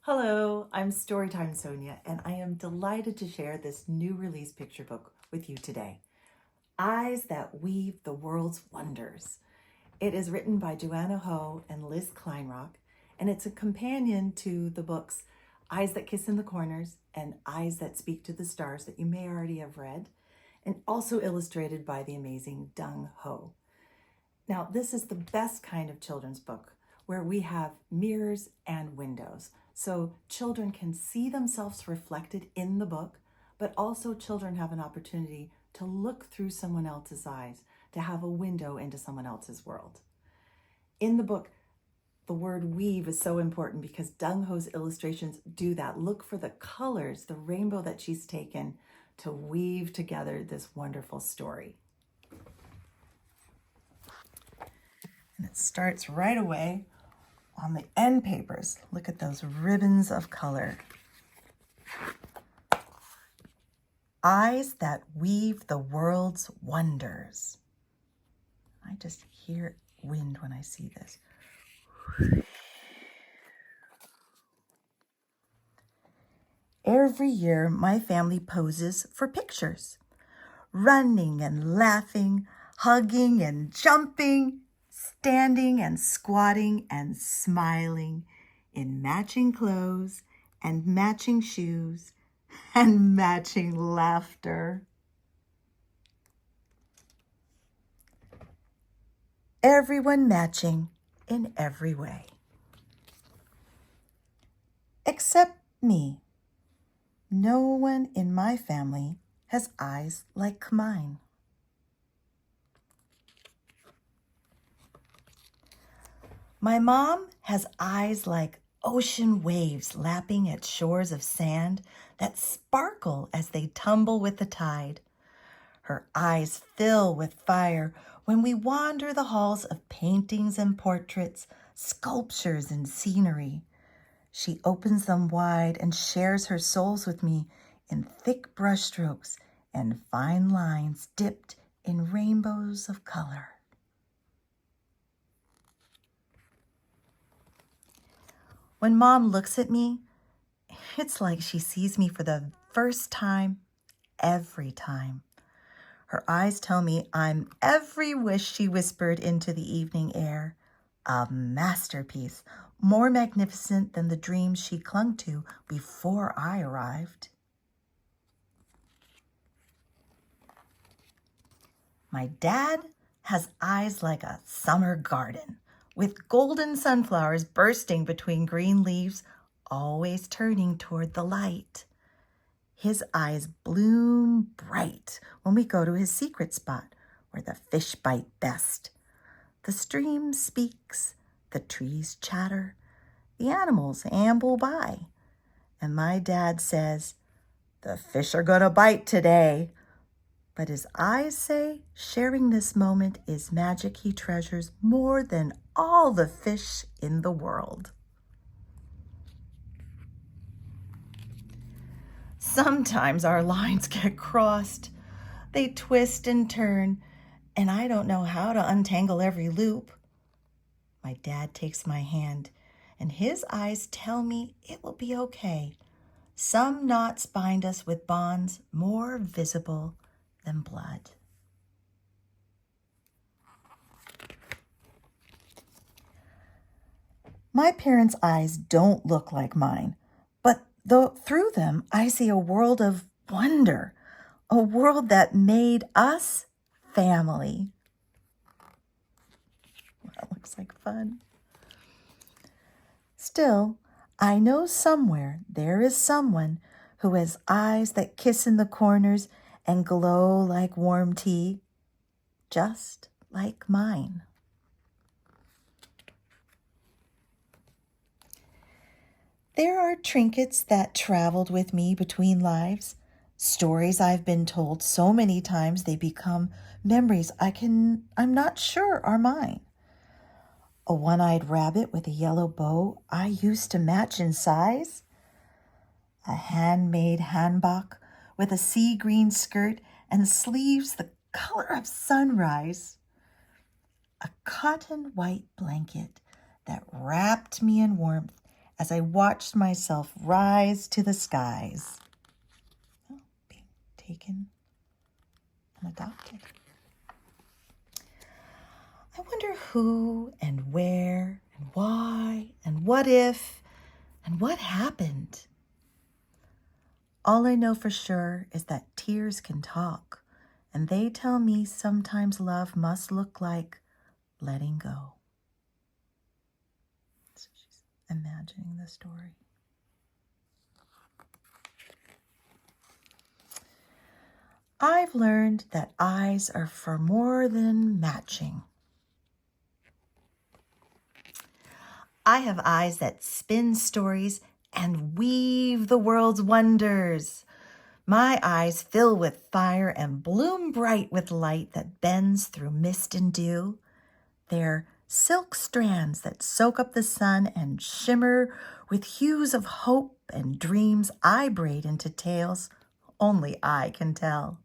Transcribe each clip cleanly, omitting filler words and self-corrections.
Hello, I'm Storytime Sonia, and I am delighted to share this new release picture book with you today. Eyes That Weave the World's Wonders. It is written by Joanna Ho and Liz Kleinrock, and it's a companion to the books Eyes That Kiss in the Corners and Eyes That Speak to the Stars that you may already have read, and also illustrated by the amazing Dung Ho. Now, this is the best kind of children's book where we have mirrors and windows. So children can see themselves reflected in the book, but also children have an opportunity to look through someone else's eyes, to have a window into someone else's world. In the book, the word weave is so important because Dung Ho's illustrations do that. Look for the colors, the rainbow that she's taken to weave together this wonderful story. And it starts right away on the end papers. Look at those ribbons of color. Eyes that weave the world's wonders. I just hear wind when I see this. Every year, my family poses for pictures, running and laughing, hugging and jumping, standing and squatting and smiling in matching clothes and matching shoes and matching laughter. Everyone matching in every way. Except me. No one in my family has eyes like mine. My mom has eyes like ocean waves lapping at shores of sand that sparkle as they tumble with the tide. Her eyes fill with fire when we wander the halls of paintings and portraits, sculptures and scenery. She opens them wide and shares her souls with me in thick brushstrokes and fine lines dipped in rainbows of color. When Mom looks at me, it's like she sees me for the first time, every time. Her eyes tell me I'm every wish she whispered into the evening air, a masterpiece, more magnificent than the dreams she clung to before I arrived. My dad has eyes like a summer garden, with golden sunflowers bursting between green leaves, always turning toward the light. His eyes bloom bright when we go to his secret spot, where the fish bite best. The stream speaks, the trees chatter, the animals amble by. And my dad says, "The fish are gonna bite today." But his eyes say sharing this moment is magic he treasures more than all the fish in the world. Sometimes our lines get crossed. They twist and turn, and I don't know how to untangle every loop. My dad takes my hand, and his eyes tell me it will be okay. Some knots bind us with bonds more visible than blood. My parents' eyes don't look like mine, but through them I see a world of wonder, a world that made us family. That looks like fun. Still, I know somewhere there is someone who has eyes that kiss in the corners and glow like warm tea, just like mine. There are trinkets that traveled with me between lives, stories I've been told so many times they become memories I'm not sure are mine. A one-eyed rabbit with a yellow bow I used to match in size. A handmade hanbok with a sea green skirt and sleeves the color of sunrise. A cotton white blanket that wrapped me in warmth as I watched myself rise to the skies. Oh, being taken and adopted. I wonder who and where and why and what if and what happened. All I know for sure is that tears can talk, and they tell me sometimes love must look like letting go. So she's imagining the story. I've learned that eyes are for more than matching. I have eyes that spin stories and weave the world's wonders. My eyes fill with fire and bloom bright with light that bends through mist and dew. They're silk strands that soak up the sun and shimmer with hues of hope and dreams I braid into tales only I can tell.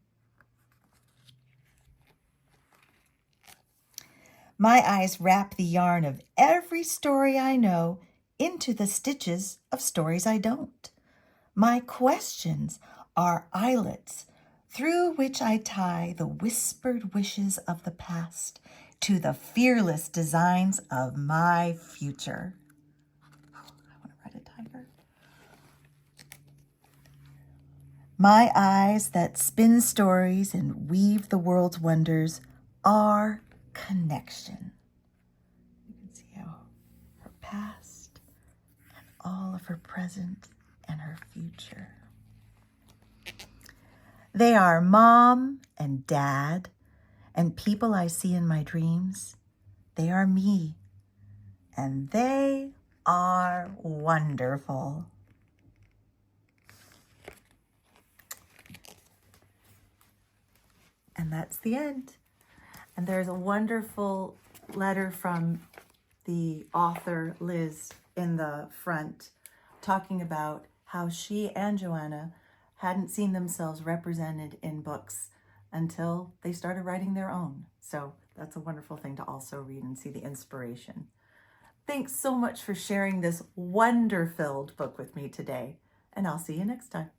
My eyes wrap the yarn of every story I know into the stitches of stories I don't. My questions are eyelets through which I tie the whispered wishes of the past to the fearless designs of my future. Oh, I want to ride a tiger. My eyes that spin stories and weave the world's wonders are connection. You can see how her past and all of her present and her future. They are mom and dad and people I see in my dreams. They are me, and they are wonderful. And that's the end. And there's a wonderful letter from the author, Liz, in the front, talking about how she and Joanna hadn't seen themselves represented in books until they started writing their own. So that's a wonderful thing to also read and see the inspiration. Thanks so much for sharing this wonder-filled book with me today, and I'll see you next time.